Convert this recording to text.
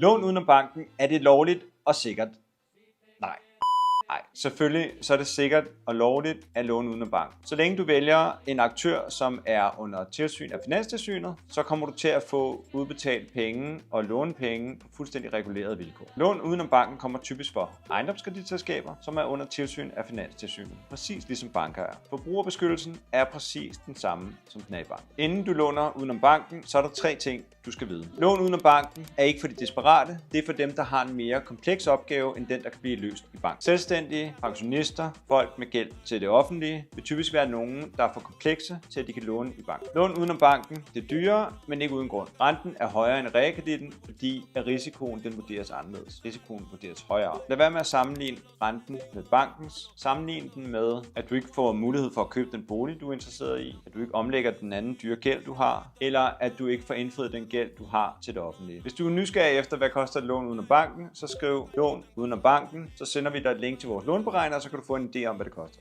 Lån udenom banken, er det lovligt og sikkert? Nej. Nej, selvfølgelig så er det sikkert og lovligt at låne udenom banken. Så længe du vælger en aktør, som er under tilsyn af Finanstilsynet, så kommer du til at få udbetalt penge og låne penge på fuldstændig regulerede vilkår. Lån udenom banken kommer typisk for ejendomskreditselskaber, som er under tilsyn af Finanstilsynet. Præcis ligesom banker er. Forbrugerbeskyttelsen er præcis den samme, som den er i banken. Inden du låner udenom banken, så er der 3 ting, du skal vide. Lån udenom banken er ikke for de desperate, det er for dem, der har en mere kompleks opgave, end den, der kan blive løst i banken. Selvstændige, pensionister, folk med gæld til det offentlige, vil typisk være nogen, der er for komplekse til, at de kan låne i banken. Lån udenom banken, det er dyrere, men ikke uden grund. Renten er højere end realkreditten, fordi risikoen den vurderes anderledes. Risikoen vurderes højere. Lad være med at sammenligne renten med bankens. Sammenlign den med, at du ikke får mulighed for at købe den bolig, du er interesseret i, at du ikke omlægger den anden dyre gæld, du har, eller at du ikke får indfriet den gæld, du har til det offentlige. Hvis du er nysgerrig efter, hvad koster et lån udenom banken, så skriv lån udenom banken, så sender vi dig et link til vores lånberegner, og så kan du få en idé om, hvad det koster.